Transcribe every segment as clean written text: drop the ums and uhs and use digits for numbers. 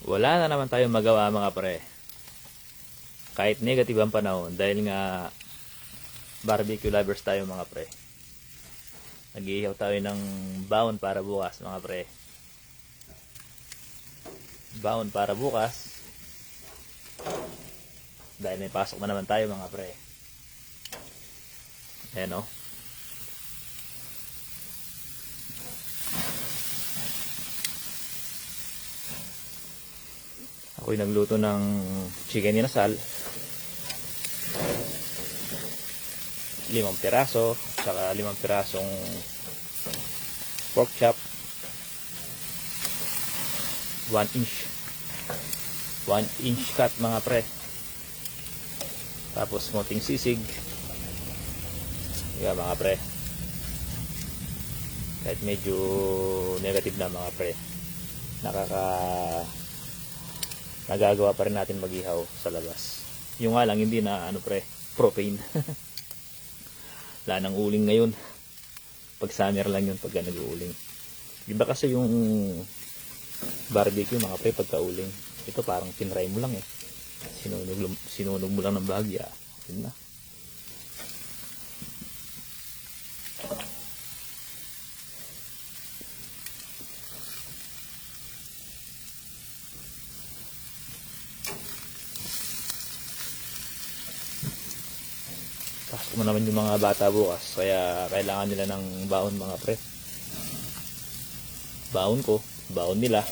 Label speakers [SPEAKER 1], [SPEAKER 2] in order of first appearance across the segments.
[SPEAKER 1] Wala na naman tayong magawa mga pre. Kahit negative ang panahon dahil nga barbecue lovers tayo mga pre. Nag-iihaw tayo ng baon para bukas mga pre. Baon para bukas. Dahil may pasok na naman tayo mga pre. Ayan o. Ako'y nagluto ng chicken inasal. 5 piraso. Saka 5 pirasong pork chop. 1 inch. 1 inch cut mga pre. Tapos moting sisig. Yeah, mga pre. Kahit medyo negative na mga pre. Nagagawa pa rin natin mag-ihaw sa labas. Yung nga lang hindi na pre, propane. Wala nang uling ngayon. Pag summer lang yun pagka nag-uuling. Diba kasi yung barbecue mga pre pagka uling. Ito parang tinry mo lang eh. Sinunog mo lang ng bahagya. Yun na. Pasok mo naman yung mga bata bukas. Kaya kailangan nila ng baon mga pre. Baon ko. Baon nila.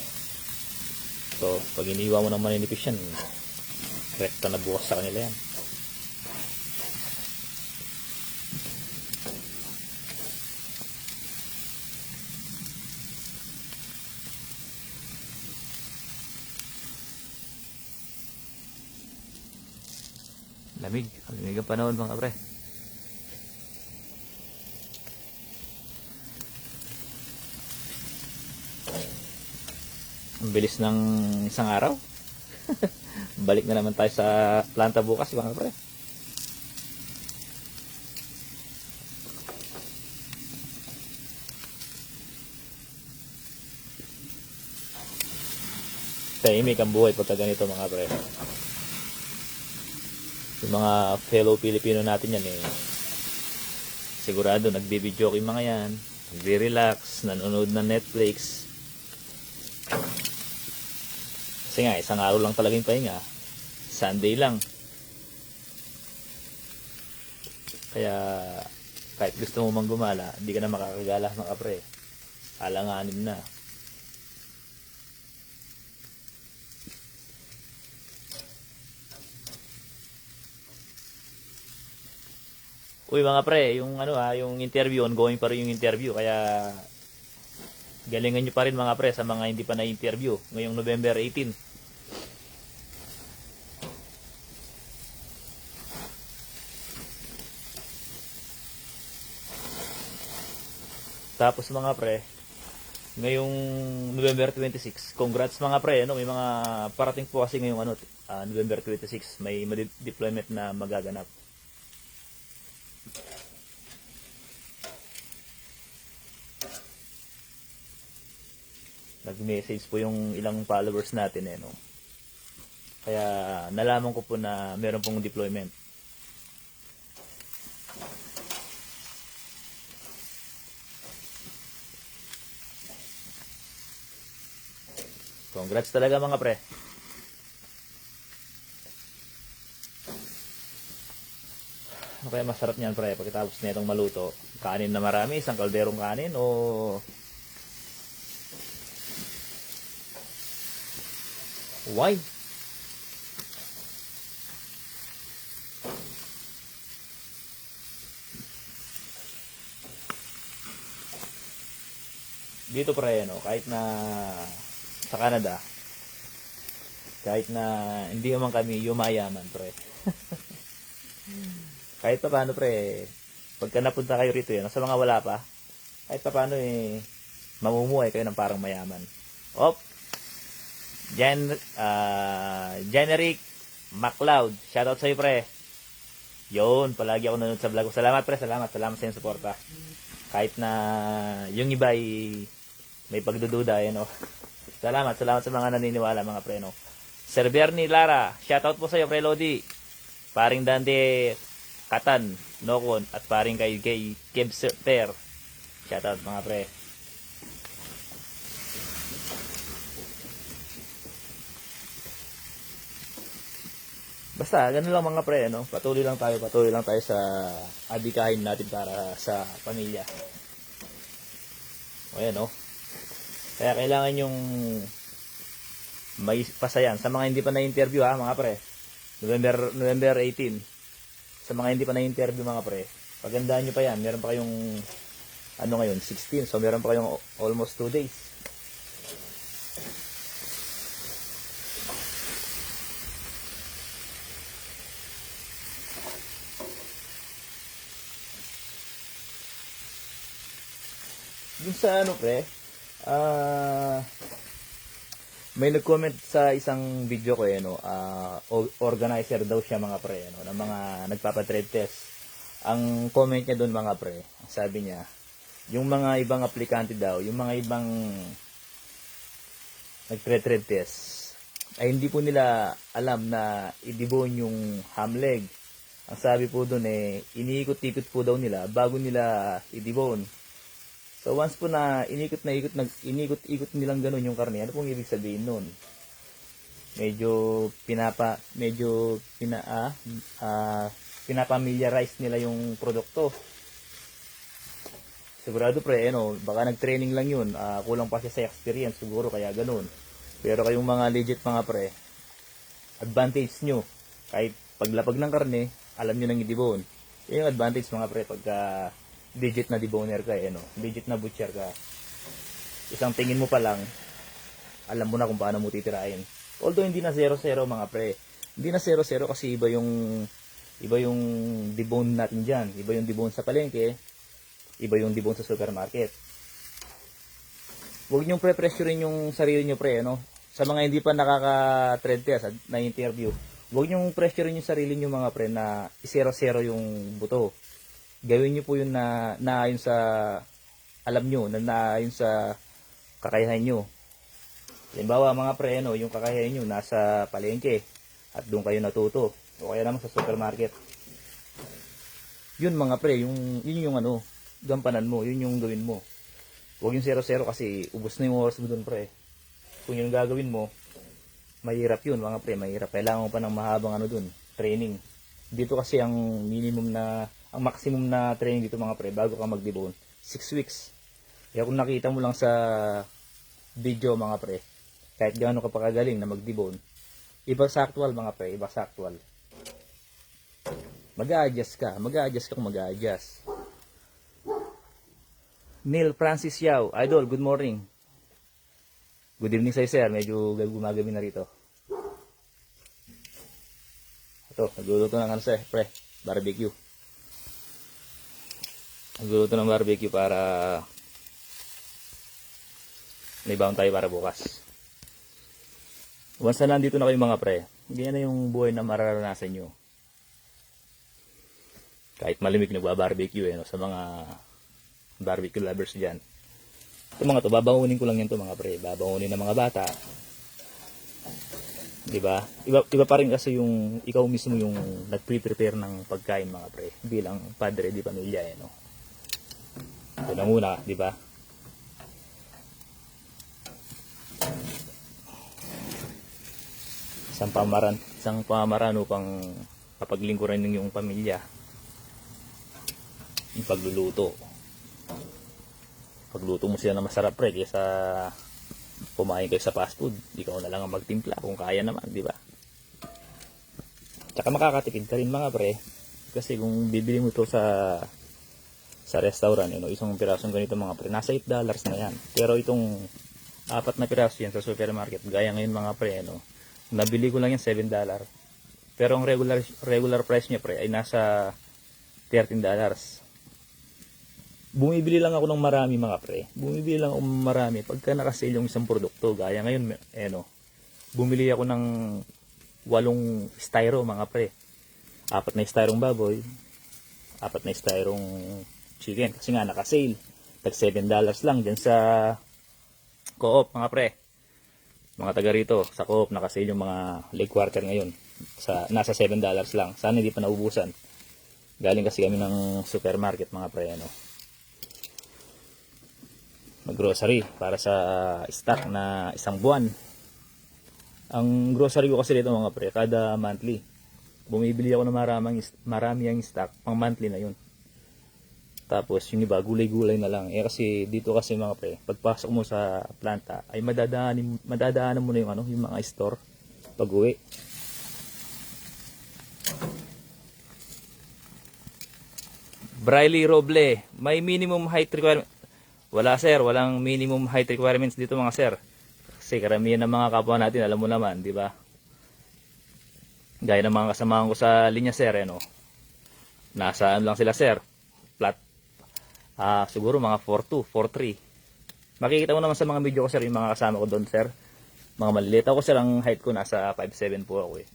[SPEAKER 1] So pag iniwa mo ng maninipis yan, rekta na bukas sa kanila yan. Lamig. Lamig ang panahon mga pre. Ang bilis ng isang araw. Balik na naman tayo sa planta bukas mga pre. Tahimik ang buhay pagka ganito mga pre. Yung mga fellow Pilipino natin yan eh. Sigurado nagbibideo yung mga yan. Nagre-relax, nanonood ng Netflix. Kasi nga, isang araw lang talaga yung pahinga. Sunday lang. Kaya, kahit gusto mo mang gumala, hindi ka na makakagala mga kapre. Alanganin na. Uy mga pre, yung yung interview, ongoing pa rin yung interview. Kaya, galingan nyo pa rin mga pre sa mga hindi pa na-interview ngayong November 18. Tapos mga pre, ngayong November 26, congrats mga pre, may mga parating po kasi ngayong November 26, may deployment na magaganap. Nag-message po yung ilang followers natin Kaya nalaman ko po na meron pong deployment. Congrats talaga mga pre. Ano kaya masarap niyan pre pagkatapos na itong maluto? Kanin na marami, isang kalderong kanin o wine? Dito pre kahit na sa Canada, kahit na hindi naman kami yumayaman pre. Kahit pa paano pre, pagka napunta kayo rito sa mga wala pa, kahit pa paano mamumuhay kayo ng parang mayaman. Generic MacLeod, shoutout sa'yo pre. Yun, palagi ako nanonood sa vlog ko. Salamat pre, salamat sa inyong suporta. Kahit na yung iba ay may pagdududa Salamat sa mga naniniwala mga pre, no. Sir Bernie Lara, shoutout po sa iyo, pre Lodi. Paring Dante Katan, Nokon, at paring kay Kev Ter. Shoutout mga pre. Basta, ganun lang mga pre, no? Patuloy lang tayo sa adikahin natin para sa pamilya. O yan, no? Kaya kailangan yung may pasayan. Sa mga hindi pa na-interview ha, mga pre. November 18. Sa mga hindi pa na-interview mga pre, pagandaan nyo pa yan. Meron pa kayong, ano ngayon, 16. So, meron pa kayong almost 2 days. Dun sa ano pre, may nag-comment sa isang video ko no, organizer daw siya mga pre, no, ng mga nagpapa-trade test. Ang comment niya doon mga pre, sabi niya, yung mga ibang aplikante daw, yung mga ibang nagtre-trade test, ay hindi po nila alam na i-debone yung ham leg. Ang sabi po doon iniikot-ikot po daw nila bago nila i-debone. So once po na inikot-ikot nilang ganun yung karne, ano pong ibig sabihin nun? Medyo pinapamiliarize nila yung produkto. Sigurado pre, baka nag-training lang yun, kulang pa siya sa experience siguro kaya ganun. Pero kayong mga legit mga pre, advantage nyo, kahit paglapag ng karne, alam nyo nang i-debone. Yan yung advantage mga pre pagka legit na deboner ka legit na butcher ka. Isang tingin mo pa lang, alam mo na kung paano mo titirahin. Although hindi na 0-0 mga pre. Hindi na 0-0 kasi iba yung debone natin diyan. Iba yung debone sa palengke, iba yung debone sa supermarket. Huwag niyo pre-pressurein yung sarili niyo pre, Sa mga hindi pa nakaka-trade test na interview, huwag niyo pressurein yung sarili niyo mga pre na i-0-0 yung buto. Gawin nyo po yun na naayon sa alam nyo, na naayon sa kakayahan nyo. Halimbawa mga pre, yung kakayahan nyo nasa palengke at doon kayo natuto. O kaya naman sa supermarket. Yun mga pre, yun yung gampanan mo, yun yung gawin mo. Huwag yung 0-0 kasi ubos na yung oras mo doon pre. Kung yun gagawin mo, mahirap yun mga pre, mahirap. Kailangan mo pa ng mahabang doon, training. Dito kasi ang maximum na training dito mga pre bago ka mag-debone 6 weeks. Kaya kung nakita mo lang sa video mga pre, kahit gaano ka pa kagaling na mag-debone, iba sa actual mga pre, iba sa actual. Mag-a-adjust ka kung mag-a-adjust. Neil Francis Yao, idol, good morning. Good evening sa'yo sir, medyo gumagabi na rito. Ito, nagluluto ng pre, barbecue. Nagluluto ng barbecue para may baon tayo para bukas. Once na nandito na kayo mga pre, hindi na yung buhay na mararanasan nyo. Kahit malimig nagbabarbecue sa mga barbecue lovers dyan. Ito mga to, babangunin ko lang yan to mga pre. Babangunin ng mga bata. Diba? Iba pa rin kasi yung ikaw mismo yung nagpre-prepare ng pagkain mga pre. Bilang padre di pamilya Ito na muna, di ba? Isang pamamaraan upang kapaglingkuran ng iyong pamilya. Yung pagluluto. Pagluto mo sila na masarap pre, kaysa kumain kayo sa fast food. Ikaw na lang ang magtimpla kung kaya naman, di ba? Tsaka makakatipid ka rin mga pre. Kasi kung bibili mo ito sa restaurant, isang pirasong ganito mga pre, nasa $8 na yan. Pero itong 4 na piraso yan sa supermarket, gaya ngayon mga pre, nabili ko lang yan $7. Pero ang regular price niya pre ay nasa $13. Bumibili lang ako ng marami mga pre. Bumibili lang ako ng marami pagka nakasale yung isang produkto. Gaya ngayon, bumili ako ng 8 styro mga pre. 4 na styrong baboy, 4 na styrong chicken. Kasi nga nakasale. Tag $7 lang dyan sa Co-op mga pre. Mga taga rito, sa Coop, nakasale yung mga leg quarter ngayon. Nasa $7 lang. Sana hindi pa naubusan. Galing kasi kami ng supermarket mga pre, ano. Mag-grocery para sa stock na isang buwan. Ang grocery ko kasi dito mga pre, kada monthly. Bumibili ako ng marami ang stock, pang monthly na yun. Tapos yung iba, gulay-gulay na lang. Kasi dito kasi mga pre, pagpasok mo sa planta, ay madadaanan mo na yung mga store pag-uwi. Briley Roble, may minimum height requirement. Wala sir, walang minimum height requirements dito mga sir. Kasi karamihan ng mga kapwa natin, alam mo naman, di ba? Gaya ng mga kasamahan ko sa linya sir, no? Nasaan lang sila sir? Flat. Siguro mga 4'2", 4'3". Makikita mo naman sa mga video ko sir, yung mga kasama ko doon sir. Mga maliliit ako sir, ang height ko nasa 5'7" po ako eh.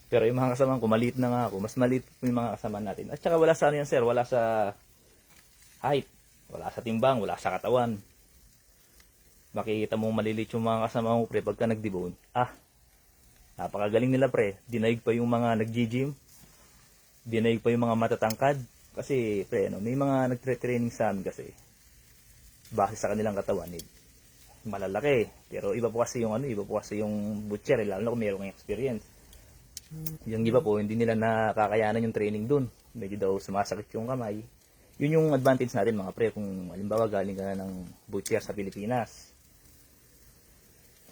[SPEAKER 1] Pero yung mga kasama ko, maliit na nga ako. Mas maliit po yung mga kasama natin. At saka wala sa ano yan sir, wala sa height. Wala sa timbang, wala sa katawan. Makikita mo maliliit yung mga kasama mo pre pagka nagdibone. Napakagaling nila pre. Dinaig pa yung mga nag-gym. Dinaig pa yung mga matatangkad. Kasi pre, may mga nagtre-training sa amin kasi. Base sa kanilang katawan, malalaki. Pero iba po kasi yung butcher, lalo na kung mayroong experience. Yung iba po, hindi nila nakakayanan yung training dun. Medyo daw sumasakit yung kamay. Yun yung advantage natin mga pre, kung halimbawa galing ka ng butcher sa Pilipinas.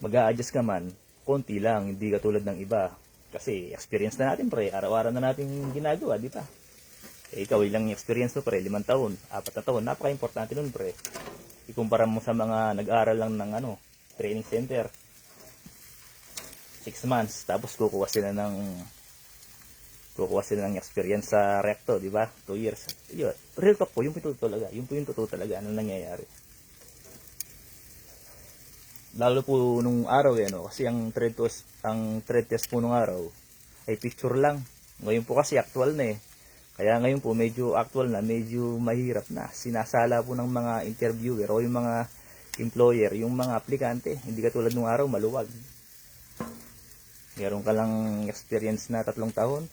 [SPEAKER 1] Mag-a-adjust ka man, konti lang, hindi katulad ng iba. Kasi experience na natin pre, araw-araw na natin ginagawa, di ba? Ikaw ilang experience mo pre, 5 taon, 4 na taon, napaka-importante nun pre. Ikumpara mo sa mga nag-aaral lang ng training center. 6 months, tapos kukuha sila ng experience sa recto, di ba? 2 years. Yun, real talk po, yung totoo talaga, ano nangyayari. Lalo po nung araw kasi ang trade test po nung araw ay picture lang. Ngayon po kasi actual na eh. Kaya ngayon po medyo actual na, medyo mahirap na. Sinasala po ng mga interviewer o yung mga employer, yung mga aplikante. Hindi katulad nung araw, maluwag. Meron ka lang experience na 3 taon,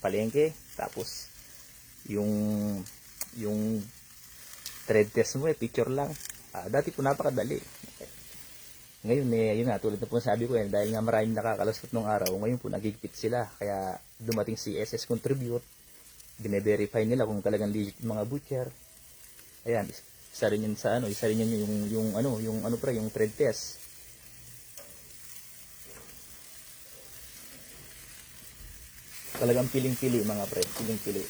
[SPEAKER 1] palengke, tapos yung trade test mo picture lang. Dati po napakadali. Ngayon yun nga, tulad na po sabi ko dahil nga maraming nakakalusot nung araw, ngayon po nagigpit sila. Kaya dumating si SS Contribute, bine-verify nila kung talagang legit mga butcher. Ayan, isa rin yun yung trade test. Talagang piling-pili mga pre, piling-pili.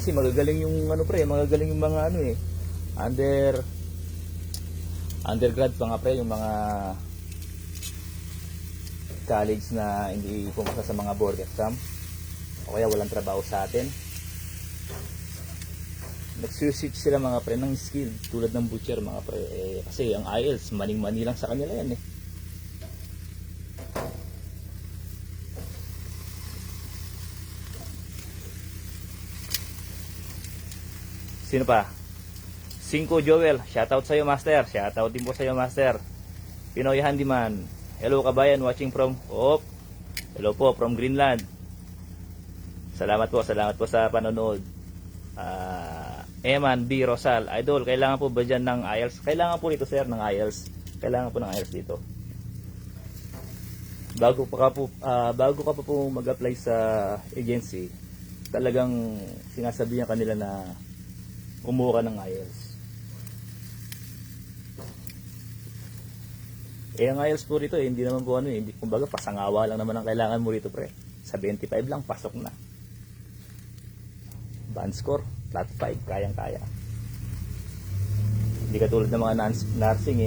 [SPEAKER 1] Kasi magagaling yung magagaling yung mga undergrad pa nga pre, yung mga college na hindi pumasa sa mga board exam o kaya walang trabaho sa atin. Nagsuswitch sila mga pre ng skill tulad ng butcher mga pre. Kasi ang IELTS, maning-mani lang sa kanila yan eh. Sino pa? 5 Joel, shoutout sa iyo master. Shoutout din po sa iyo master. Pinoy Handyman. Hello kabayan, watching from hello po from Greenland. Salamat po sa panonood. Eman B. Rosal, idol, kailangan po ba dyan ng IELTS? Kailangan po nito sir ng IELTS. Kailangan po ng IELTS dito. Bago ka pa po mag-apply sa agency, talagang sinasabihan kanila na kumuha ka ng IELTS. Ang IELTS po rito hindi naman po hindi, kumbaga pasangawa lang naman ang kailangan mo rito pre. Sa 25 lang pasok na. Band score, flat 5, kayang-kaya. Hindi katulad ng mga nursing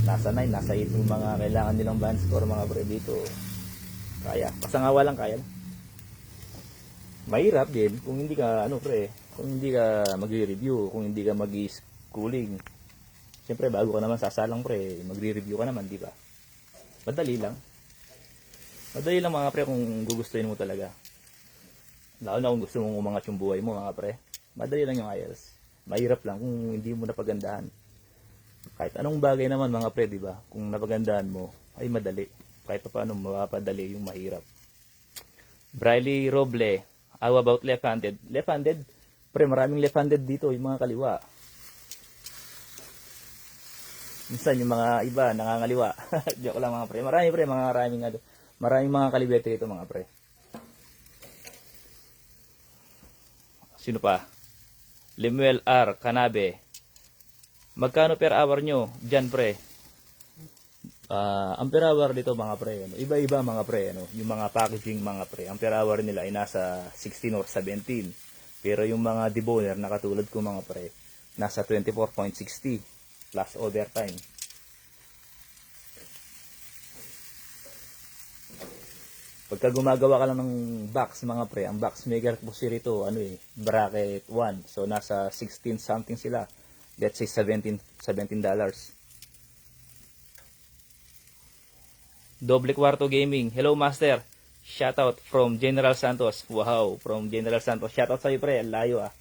[SPEAKER 1] nasa 9, nasa 8 yung mga kailangan nilang band score mga pre dito. Kaya, pasangawa lang kaya. Mahirap din kung hindi ka kung hindi ka magre-review, kung hindi ka mag-schooling. Siyempre bago ka naman sasalang pre, magre-review ka naman, di ba? Madali lang mga pre kung gugustuhin mo talaga. Lalo na kung gusto mong umangat yung buhay mo mga pre. Madali lang yung IELTS. Mahirap lang kung hindi mo napagandahan. Kahit anong bagay naman mga pre, di ba? Kung napagandahan mo, ay madali. Kahit pa paano mapapadali yung mahirap. Briley Roble, how about left-handed? Left-handed? Pre, maraming left-handed dito, yung mga kaliwa. Minsan yung mga iba nangangaliwa. Joke lang mga pre. Maraming mga kalibete ito mga pre. Sino pa? Lemuel R. Canabe. Magkano per hour nyo dyan pre? Ang per hour dito mga pre, ano, iba-iba mga pre, ano, yung mga packaging mga pre. Ang per hour nila ay nasa 16 or 17. Pero yung mga deboner na katulad ko mga pre, nasa 24.60 plus overtime. Pagka gumagawa ka lang ng box mga pre, ang box maker po si rito, ano bracket 1. So nasa 16 something sila. Let's say $17. Doble Kwarto Gaming. Hello Master. Shoutout from General Santos. Wow, from General Santos. Shoutout sa iyo pre, layo ah.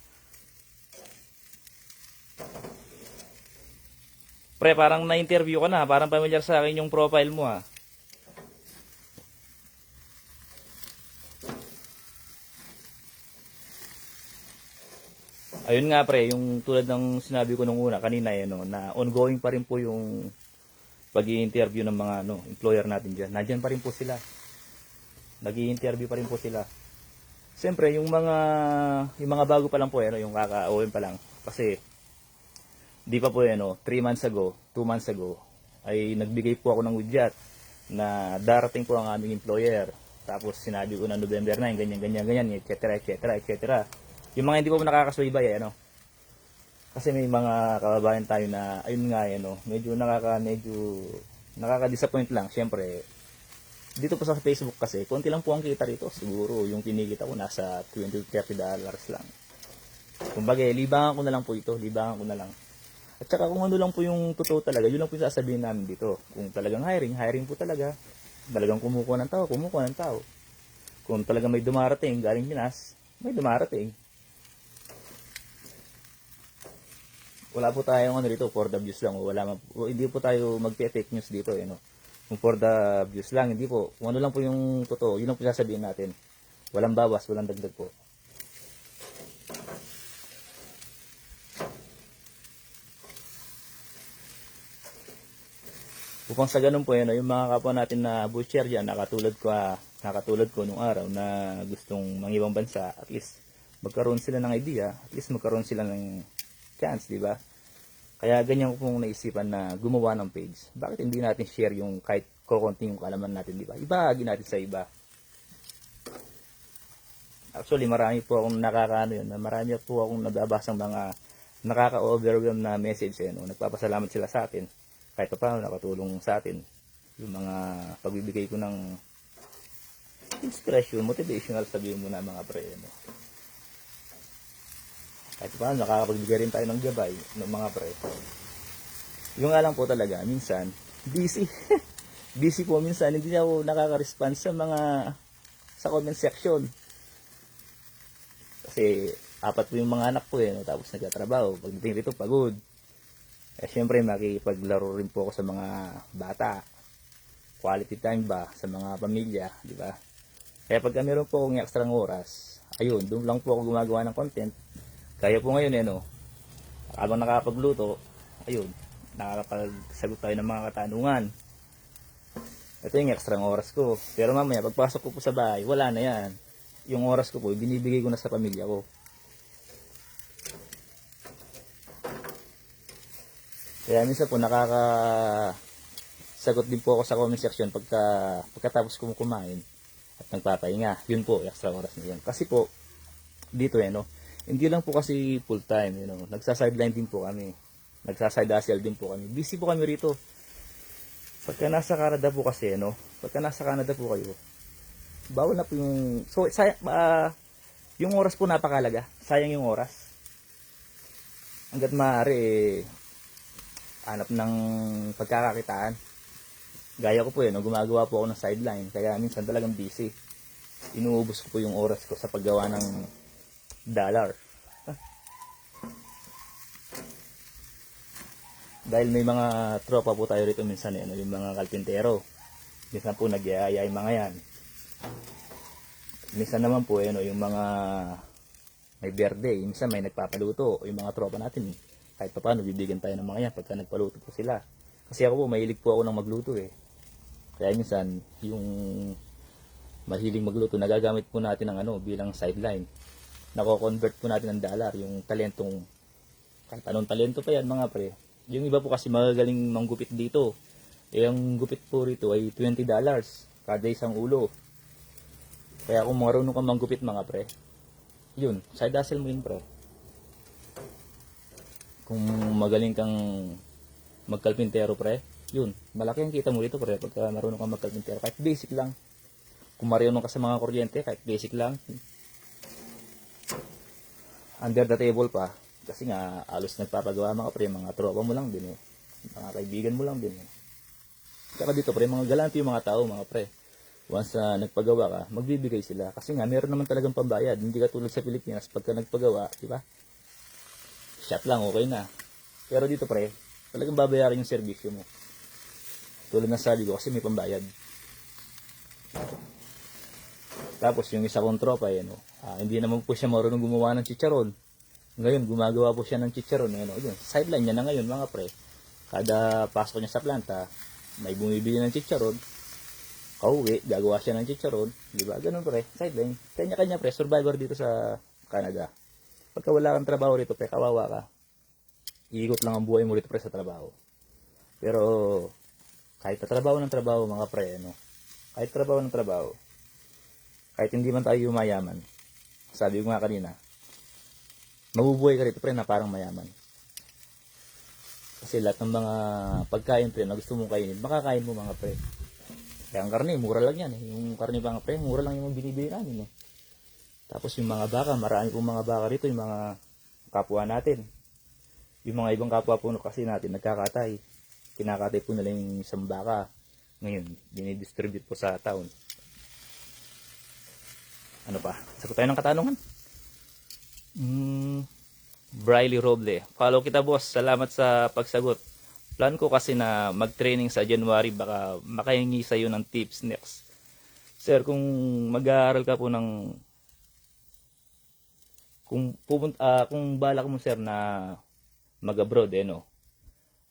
[SPEAKER 1] Pre, parang na-interview ka na. Parang familiar sa akin yung profile mo ah. Ayun nga pre, yung tulad ng sinabi ko nung una kanina na ongoing pa rin po yung pag-i-interview ng mga employer natin diyan. Nandiyan pa rin po sila. Nag-i-interview pa rin po sila. Siyempre, yung mga bago pa lang po yung kaka-OM pa lang kasi di pa po 3 months ago, 2 months ago ay nagbigay po ako ng udyat na darating po ang aming employer. Tapos sinabi ko na November 9, ganyan, etc. Yung mga hindi po nakakasubaybay kasi may mga kababayan tayo na ayun nga medyo nakaka-disappoint lang. Syempre, dito po sa Facebook kasi konti lang po ang kita rito. Siguro yung kinikita ko nasa $20-30 lang. Kumbaga, libangan ko na lang po ito, libangan ko na lang. At saka kung ano lang po yung totoo talaga, yun lang po yung sasabihin namin dito. Kung talagang hiring po talaga. Talagang kumukuha ng tao. Kung talagang may dumarating galing Pinas, may dumarating. Wala po tayong dito, for the views lang. Hindi po tayo mag-fake news dito. Kung for the views lang, hindi po. Kung ano lang po yung totoo, yun lang po sasabihin natin. Walang bawas, walang dagdag po. Upang sa ganun po yung mga kapwa natin na butcher dyan, nakatulad ko nung araw na gustong mangibang bansa, at least magkaroon sila ng idea, at least magkaroon sila ng chance, di ba? Kaya ganyan ko pong naisipan na gumawa ng page. Bakit hindi natin share yung kahit kokonting yung kaalaman natin, di ba? Ibahagi natin sa iba. Actually, marami po akong marami po akong nababasang mga nakaka-overwhelm na message nagpapasalamat sila sa atin. Kahit pa nakatulong sa atin yung mga pagbibigay ko ng inspiration, motivational sabihin mo na mga pre. Kahit pa nakakapagbigay rin tayo ng gabay ng mga pre. Yung nga lang po talaga, minsan busy. Busy po minsan, hindi ako nakaka-response sa comment section. Kasi 4 po yung mga anak ko tapos nagtatrabaho. Pagdating dito pagod. Syempre makipaglaro rin po ako sa mga bata. Quality time ba sa mga pamilya, di ba? Kaya pagka meron po akong extra oras, ayun, doon lang po ako gumagawa ng content. Kaya po ngayon habang nakakapagluto, ayun, nakakapagsagot tayo ng mga katanungan. Ito yung extra oras ko. Pero mamaya pagpasok ko po sa bahay, wala na yan. Yung oras ko po, binibigay ko na sa pamilya ko. Kaya minsan po nakakasagot din po ako sa comment section pagkatapos ko kumain at nagpapahinga. Yun po, extra oras na yun. Kasi po, dito hindi lang po kasi full time, nagsa-sideline din po kami. Nagsaside hustle din po kami. Busy po kami rito. Pagka nasa Canada po kasi, pagka nasa Canada po kayo, bawal na po yung, yung oras po napakalaga. Sayang yung oras. Hanggat maaari, hanap ng pagkakakitaan. Gaya ko po gumagawa po ako ng sideline. Kaya minsan talagang busy. Inuubos ko po yung oras ko sa paggawa ng dollar. Dahil may mga tropa po tayo rito minsan ano, yung mga kalpintero. Minsan po nagyayaya yung mga yan. Minsan naman po ano, yung mga may birthday, minsan may nagpapaluto, yung mga tropa natin. Kahit pa paano, bibigyan tayo ng mga yan pagka nagpaluto po sila. Kasi ako po, mahilig po ako ng magluto eh. Kaya minsan, yung mahiling magluto, nagagamit po natin ng ano, bilang sideline. Nako-convert po natin ng dollar, yung talentong, kahit anong talento pa yan mga pre. Yung iba po kasi magagaling manggupit dito. Eh, ang gupit po rito ay $20 kada isang ulo. Kaya kung marunong kang manggupit mga pre, yun, side hustle mo yun pre. Kung magaling kang magkalpintero pre, yun, malaki ang kita mo dito pre pagka marunong kang magkalpintero. Kahit basic lang. Kung marunong ka sa mga kuryente, kahit basic lang. Under the table pa. Kasi nga, alos nagpapagawa mga pre, mga tropa mo lang din eh. Mga kaibigan mo lang din eh. Kaya dito pre, mga galante yung mga tao mga pre. Once nagpagawa ka, magbibigay sila. Kasi nga, meron naman talagang pambayad. Hindi ka tulad sa Pilipinas, pagka nagpagawa, di ba? Shot lang, okay na. Pero dito pre, talagang babayaran yung serbisyo mo. Tulad na sabi ko, kasi may pambayad. Tapos yung isa kong tropa, hindi naman po siya marunong gumawa ng chicharon. Ngayon, gumagawa po siya ng chicharon. Yun, sideline niya na ngayon mga pre. Kada pasok niya sa planta, may bumibili ng chicharon. Kauwi, gagawa siya ng chicharon. Diba? Ganun pre, sideline. Kanya-kanya pre, survivor dito sa Canada. Pagka wala kang trabaho rito pre, kawawa ka. Iikot lang ang buhay mo rito pre sa trabaho. Pero, kahit trabaho ng trabaho mga pre, kahit trabaho ng trabaho, kahit hindi man tayo mayaman, sabi ko nga kanina, mabubuhay ka rito pre na parang mayaman. Kasi lahat ng mga pagkain pre na gusto mong kainin, makakain mo mga pre. Kaya ang karne, mura lang yan eh. Yung karne mga pre, mura lang yung binibili namin eh. Tapos yung mga baka, marami pong mga baka rito, yung mga kapwa natin. Yung mga ibang kapwa po kasi natin, nagkakatay. Kinakatay po nila yung isang baka. Ngayon, dinidistribute po sa town. Ano pa? Sagot tayo ng katanungan. Briley Roble. Follow kita boss. Salamat sa pagsagot. Plan ko kasi na mag-training sa January, baka makahingi sa iyo ng tips next. Sir, kung mag-aaral ka po ng kung balak mo sir na mag-abroad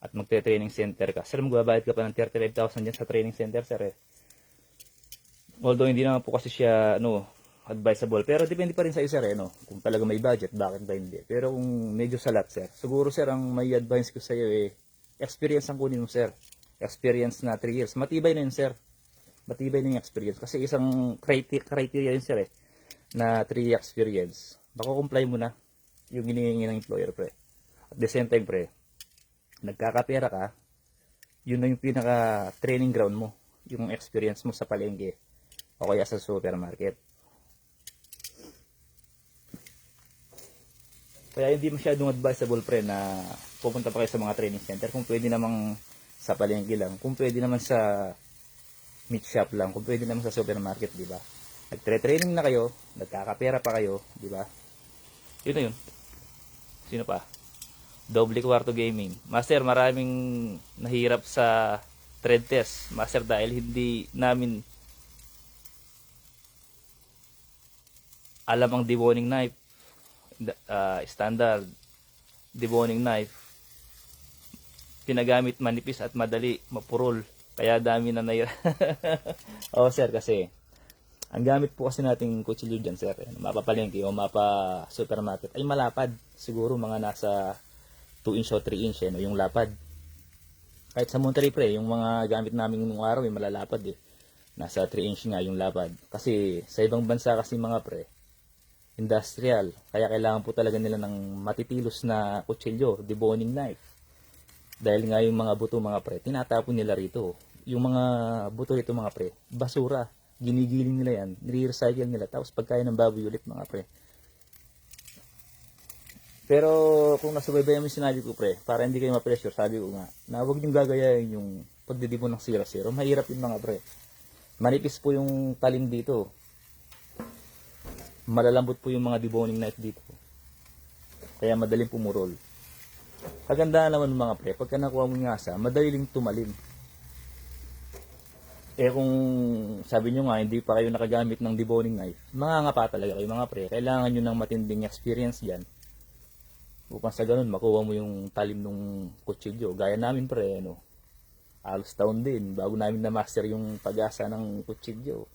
[SPEAKER 1] at magte-training center ka. Sir, magbabayad ka pa ng 35,000 diyan sa training center, sir eh. Although hindi naman po kasi siya advisable, pero depende pa rin sa iyo sir kung talaga may budget, bakit ba hindi. Pero kung medyo salat sir, siguro sir ang may advice ko sa iyo experience ang kunin mo sir. Experience na 3 years. Matibay na yun sir. Matibay na yung experience. Kasi isang criteria yun sir na 3 year experience. Mako-comply mo na yung hinihingi ng employer pre. At the same time pre, nagkakapera ka, yun na yung pinaka training ground mo. Yung experience mo sa palengke o kaya sa supermarket. Kaya hindi masyadong advisable pre na pupunta pa kayo sa mga training center. Kung pwede namang sa palengke lang, kung pwede naman sa meat shop lang, kung pwede naman sa supermarket, di ba? Nagtre-training na kayo, nagkakapera pa kayo, di ba? Yun na yun. Sino pa? Doble Kwarto Gaming. Master, maraming nahirap sa trade test. Master, dahil hindi namin alam ang deboning knife. Standard deboning knife, pinagamit manipis at madali mapurol, kaya dami na naira. Oh sir, kasi ang gamit po kasi nating kutsilyo dyan sir, mapapalengke o mapa supermarket ay malapad, siguro mga nasa 2 inch o 3 inch yung lapad. Kahit sa Monterrey pre, yung mga gamit namin nung araw ay malalapad nasa 3 inch nga yung lapad. Kasi sa ibang bansa kasi mga pre, industrial. Kaya kailangan po talaga nila ng matitilos na kutsilyo, deboning knife. Dahil nga yung mga buto mga pre, tinatapon nila rito. Yung mga buto rito mga pre, basura. Ginigiling nila yan, nire-recycle nila. Tapos pagkain ng baboy ulit mga pre. Pero kung nasubaybayan mo yung sinabi ko pre, para hindi kayo ma-pressure, sabi ko nga, na huwag niyong gagayahin yung pagdidibon ng 0-0. Mahirap yun mga pre. Manipis po yung talim dito. Malalambot po yung mga deboning knife dito. Kaya madaling pumurol. Kagandaan naman mga pre, pagka nakuha mo yung asa, madaling tumalin. Eh kung sabi nyo nga, hindi pa kayo nakagamit ng deboning knife, mangangapa talaga kayo mga pre. Kailangan nyo ng matinding experience dyan. Upang sa ganun, makuha mo yung talim ng kutsilyo. Gaya namin pre, ano, halos taon din, bago namin na-master yung pag-asa ng kutsilyo.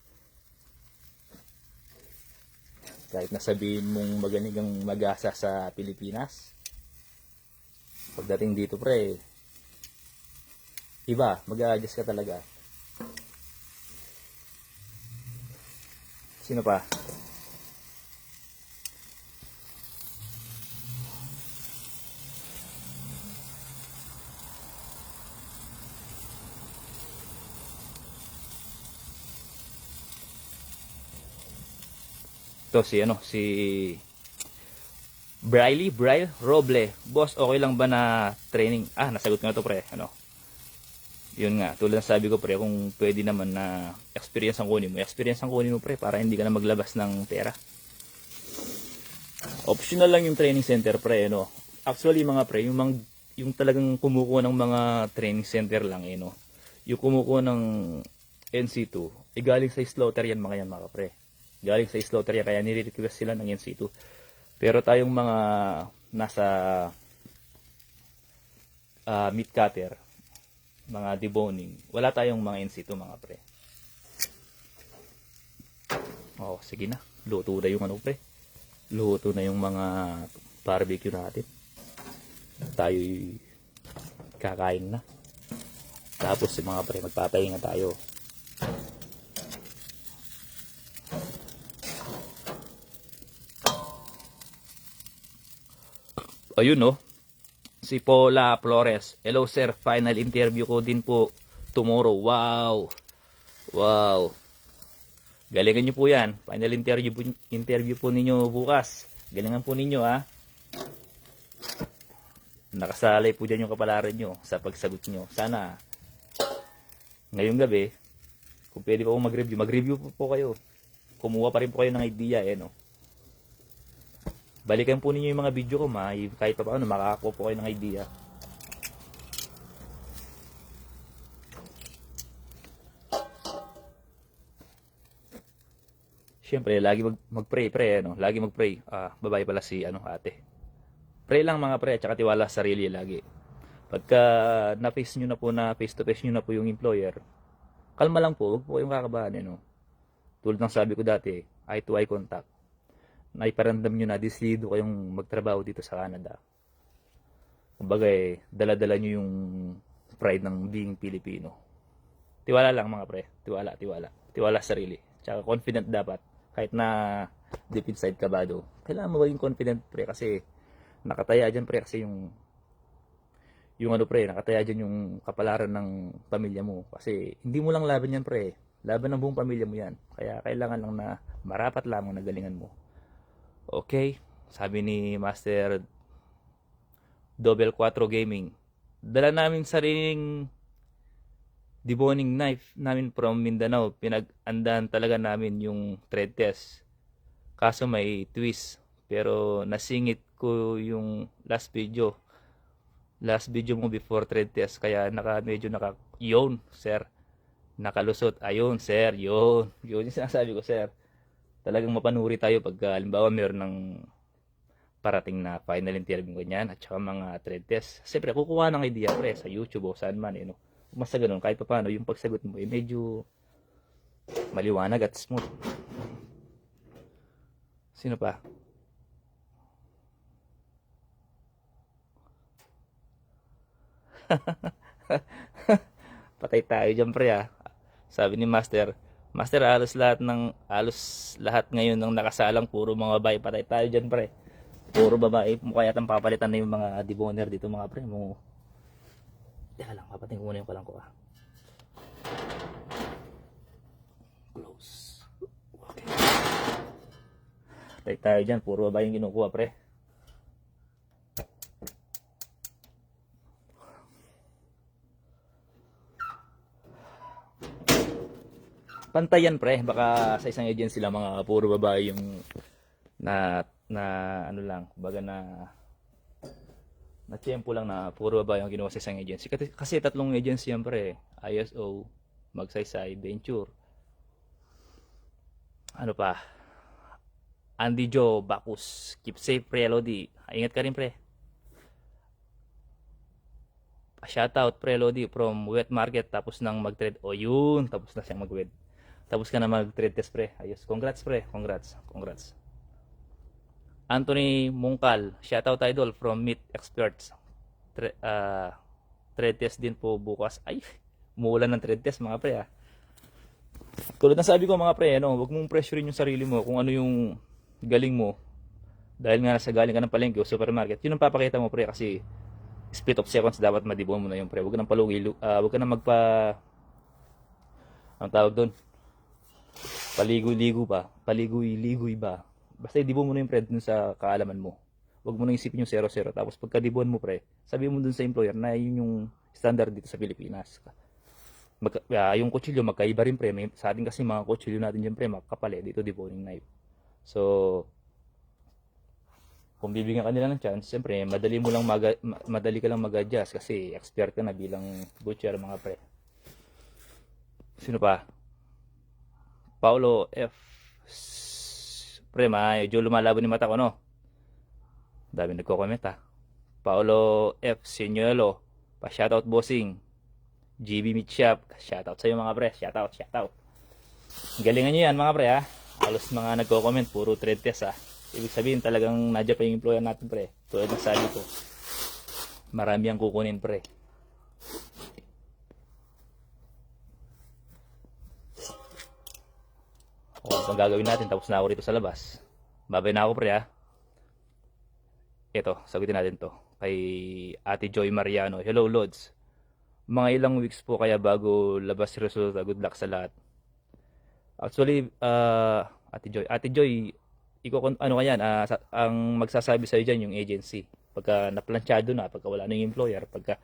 [SPEAKER 1] Kahit nasabihin mong magaling kang mag-asa sa Pilipinas, pagdating dito pre, iba, mag-a-adjust ka talaga. Sino pa? Ito si Brile Roble. Boss, okay lang ba na training? Ah, nasagot nga to pre. Ano? Yun nga, tulad ng sabi ko pre, kung pwede naman na experience ang kunin mo pre, para hindi ka na maglabas ng pera. Optional lang yung training center pre, no. Actually mga pre, yung talagang kumukuha ng mga training center lang no. Yung kumukuha ng NC2, galing sa slaughter yan mga pre. Galing sa slaughter yan, kaya nire-request sila ng NC2. Pero tayong mga nasa meat cutter, mga deboning, wala tayong mga NC2 mga pre. Oh, sige na. Luto na yung ano pre. Luto na yung mga barbecue natin. Tayo'y kakain na. Tapos mga pre, magpapahinga tayo. Ayun no, si Paula Flores. Hello sir, final interview ko din po tomorrow. Wow. Wow. Galingan nyo po yan. Final interview po ninyo bukas. Galingan po ninyo ha. Nakasalay po dyan yung kapalaran nyo sa pagsagot nyo. Sana ngayong gabi, kung pwede po mag-review po kayo. Kumuha pa rin po kayo ng idea no. Balikan po ninyo yung mga video ko kahit pa paano makakakuha po kayo ng idea. Siyempre, lagi mag-pray no. Lagi mag-pray. Babae pala si ate. Pray lang mga pre, tsaka tiwala sa sarili lagi. Pagka na-face nyo na po na face to face nyo na po yung employer, kalma lang po, huwag po kayong kakabahan no. Tulad ng sabi ko dati, eye to eye contact. Naiparamdam nyo na desidido kayong magtrabaho dito sa Canada. Kumbaga dala-dala nyo yung pride ng being Filipino. Tiwala lang mga pre, tiwala sa sarili. Tsaka confident dapat, kahit na deep inside kabado. Kailangan mo maging confident pre, kasi nakataya dyan pre, kasi yung nakataya dyan yung kapalaran ng pamilya mo. Kasi hindi mo lang laban yan pre, laban ng buong pamilya mo yan. Kaya kailangan lang na marapat lamang na galingan mo. Okay, sabi ni Master Double 4 Gaming, dala namin sariling deboning knife namin from Mindanao. Pinag-andahan talaga namin yung thread test. Kaso may twist. Pero nasingit ko yung last video mo before thread test. Kaya yun sir, nakalusot. Ayun sir, yun yung sinasabi ko sir. Talagang mapanuri tayo pagka halimbawa meron ng parating na final interview ganyan, at saka mga thread test. Siyempre kukuha ng idea pre sa YouTube o saan man no. Mas ganun, kahit pa paano yung pagsagot mo medyo maliwanag at smooth. Sino pa? Patay tayo dyan pre Sabi ni Master, halos lahat ngayon ng nakasalang puro mga babae. Patay tayo dyan pre. Puro babae. Mukha yatang papalitan na yung mga deboner dito mga pre. Teka lang, papating ko muna yung kalang ko Close. Okay. Patay tayo dyan. Puro babae yung kinukuha pre. Pantayan pre, baka sa isang agency lang mga puro babae yung na ano lang, kumbaga na Na-tiyempo lang na puro babae ang ginawa sa isang agency. Kasi tatlong agency yan pre. ISO, Magsaysay, Venture. Ano pa? Andy Joe, Bacchus, Keep Safe, pre, Lodi. Ingat ka rin pre. Shoutout pre, Lodi, from Wet Market. Tapos nang mag-trade. O yun, tapos na siyang mag-wet. Tapos ka na mag-trade test pre. Ayos. Congrats pre, congrats. Congrats. Anthony Mungkal, shoutout idol from Meat Experts. Trade test din po bukas. Ay, umuulan ng trade test mga pre ah. Tulad ng sabi ko mga pre, ano, wag mong pressurein yung sarili mo kung ano yung galing mo. Dahil nga nasa galing ka ng palengke o supermarket, yun ang papakita mo pre kasi split of seconds dapat madibon mo na yung pre. Wag ka nang palugi, wag ka nang ang tawag doon, paligoy-ligo pa, paligoy-ligoy ba. Basta idibon mo na yung pre dun sa kaalaman mo. Huwag mo na isipin yung 0-0. Tapos pagka dibuan mo pre, sabihin mo dun sa employer na yun yung standard dito sa Pilipinas. Yung kutsilyo magkaiba rin pre. Sa atin kasi mga kutsilyo natin dyan pre, makakapal eh. Dito deboning knife. So, kung bibigyan ka nila ng chance, siyempre madali ka lang mag-adjust kasi expert ka na bilang butcher mga pre. Sino pa? Paulo F. Pre, medyo lumalaban yung mata ko, no? Dami nagko-comment, ha? Paulo F. Sinuelo, pa-shoutout bossing. GB Meat Shop, shoutout sa'yo mga pre, shoutout, shoutout. Galingan nyo yan mga pre, ha? Halos mga nagko-comment, puro trade test, ha? Ibig sabihin talagang nadya pa yung employer natin, pre. Tulad ng sabi ko, marami ang kukunin, pre. O, ang gagawin natin, tapos na ako rito sa labas. Babay na ako pre ha. Ito, sagutin natin to. Kay Ate Joy Mariano. Hello Lods. Mga ilang weeks po kaya bago labas si resulta. Good luck sa lahat. Actually, Ate Joy, ano kaya yan? Ang magsasabi sa'yo dyan yung agency. Pagka naplanchado na, pagka wala na yung employer, pagka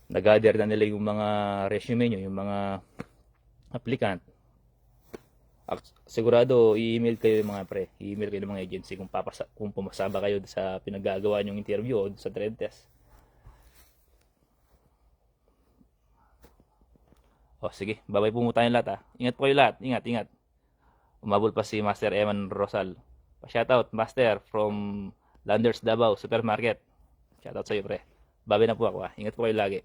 [SPEAKER 1] nag-gather na nila yung mga resume nyo, yung mga applicant, sigurado i-email kayo mga pre, i-email kayo ng mga agency kung pumasa ba kayo sa pinagagawa nyong interview o sa trade test. O sige, babay po muna tayong lahat ha. Ingat po kayo lahat, ingat. Umabol pa si Master Eman Rosal. Pa-shoutout Master from Landers Davao Supermarket. Shoutout sa iyo pre. Babay na po ako ha. Ingat po kayo lagi.